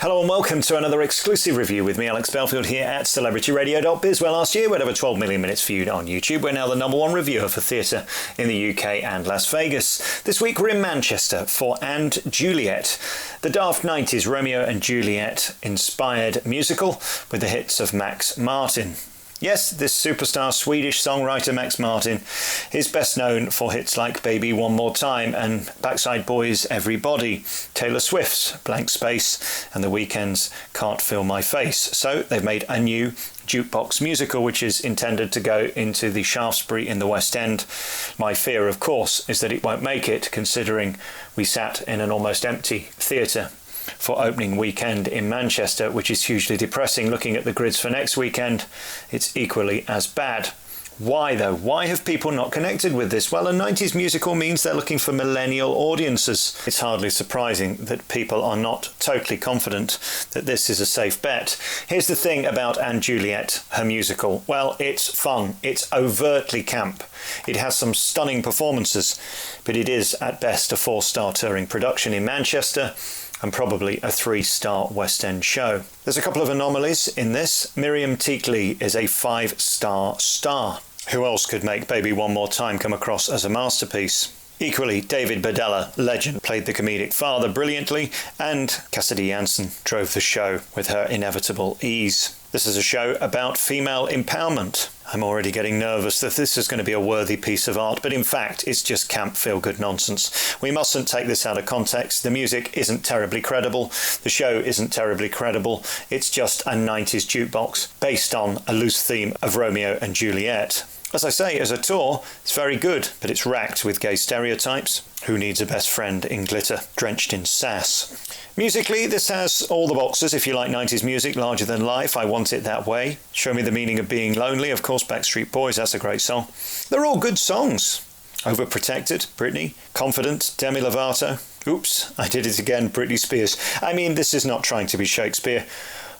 Hello and welcome to another exclusive review with me, Alex Belfield, here at celebrityradio.biz, where last year we had over 12 million minutes viewed on YouTube. We're now the #1 reviewer for theatre in the UK and Las Vegas. This week we're in Manchester for And Juliet, the daft 90s Romeo and Juliet inspired musical with the hits of Max Martin. Yes, this superstar Swedish songwriter Max Martin is best known for hits like Baby One More Time and Backside Boys' Everybody, Taylor Swift's Blank Space and The Weeknd's Can't Feel My Face. So they've made a new jukebox musical which is intended to go into the Shaftesbury in the West End. My fear, of course, is that it won't make it, considering we sat in an almost empty theatre for opening weekend in Manchester, which is hugely depressing. Looking at the grids for next weekend, it's equally as bad. Why though? Why have people not connected with this? Well, a 90s musical means they're looking for millennial audiences. It's hardly surprising that people are not totally confident that this is a safe bet. Here's the thing about And Juliet, her musical. Well, it's fun. It's overtly camp. It has some stunning performances, but it is at best a 4-star touring production in Manchester and probably a 3-star West End show. There's a couple of anomalies in this. Miriam Teakley is a 5-star star. Who else could make Baby One More Time come across as a masterpiece? Equally, David Badella, legend, played the comedic father brilliantly, and Cassidy Jansen drove the show with her inevitable ease. This is a show about female empowerment. I'm already getting nervous that this is going to be a worthy piece of art, but in fact it's just camp feel-good nonsense. We mustn't take this out of context. The music isn't terribly credible. The show isn't terribly credible. It's just a 90s jukebox based on a loose theme of Romeo and Juliet. As I say, as a tour, it's very good, but it's racked with gay stereotypes. Who needs a best friend in glitter, drenched in sass? Musically, this has all the boxes. If you like 90s music, larger than life, I Want It That Way. Show Me the Meaning of Being Lonely, of course, Backstreet Boys, that's a great song. They're all good songs. Overprotected, Britney. Confident, Demi Lovato. Oops, I did it again, Britney Spears. I mean, this is not trying to be Shakespeare,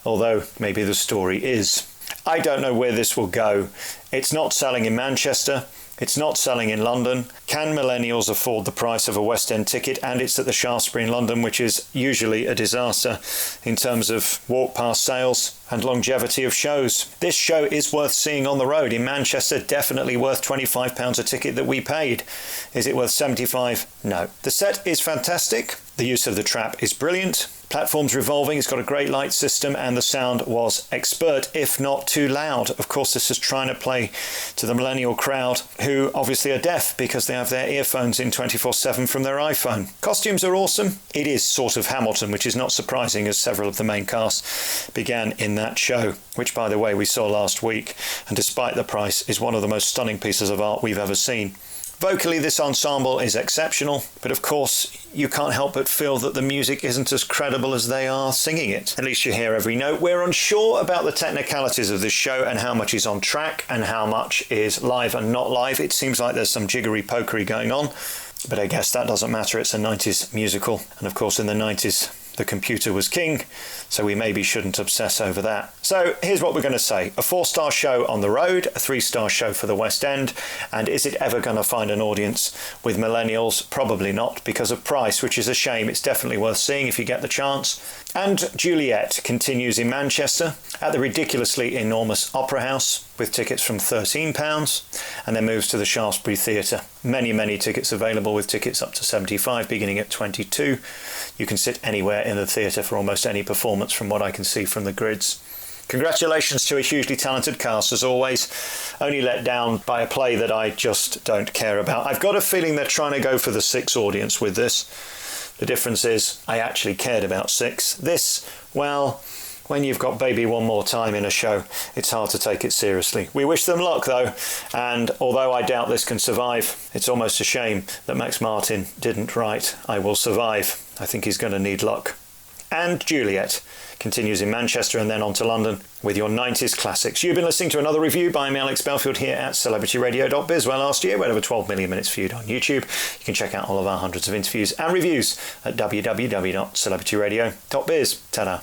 although maybe the story is. I don't know where this will go. It's not selling in Manchester. It's not selling in London. Can millennials afford the price of a West End ticket? And it's at the Shaftesbury in London, which is usually a disaster in terms of walk-past sales and longevity of shows. This show is worth seeing on the road. In Manchester, definitely worth £25 a ticket that we paid. Is it worth £75? No. The set is fantastic. The use of the trap is brilliant. Platform's revolving, it's got a great light system, and the sound was expert, if not too loud. Of course, this is trying to play to the millennial crowd, who obviously are deaf because they have their earphones in 24/7 from their iPhone. Costumes are awesome. It is sort of Hamilton, which is not surprising, as several of the main cast began in that show, which, by the way, we saw last week, and despite the price, is one of the most stunning pieces of art we've ever seen. Vocally, this ensemble is exceptional, but of course, you can't help but feel that the music isn't as credible as they are singing it. At least you hear every note. We're unsure about the technicalities of this show and how much is on track and how much is live and not live. It seems like there's some jiggery-pokery going on, but I guess that doesn't matter. It's a 90s musical, and of course in the 90s, the computer was king, so we maybe shouldn't obsess over that. So here's what we're going to say. A 4-star show on the road, a 3-star show for the West End, and is it ever going to find an audience with millennials? Probably not, because of price, which is a shame. It's definitely worth seeing if you get the chance. And Juliet continues in Manchester at the ridiculously enormous Opera House with tickets from £13 and then moves to the Shaftesbury Theatre. Many tickets available, with tickets up to 75 beginning at 22. You can sit anywhere in the theatre for almost any performance from what I can see from the grids. Congratulations to a hugely talented cast, as always, only let down by a play that I just don't care about. I've got a feeling they're trying to go for the 6 audience with this. The difference is I actually cared about 6. This, well, when you've got Baby One More Time in a show, it's hard to take it seriously. We wish them luck though, and although I doubt this can survive, it's almost a shame that Max Martin didn't write I Will Survive. I think he's going to need luck. And Juliet continues in Manchester and then on to London with your 90s classics. You've been listening to another review by me, Alex Belfield, here at celebrityradio.biz, where last year we had over 12 million minutes viewed on YouTube. You can check out all of our hundreds of interviews and reviews at www.celebrityradio.biz. Ta-da.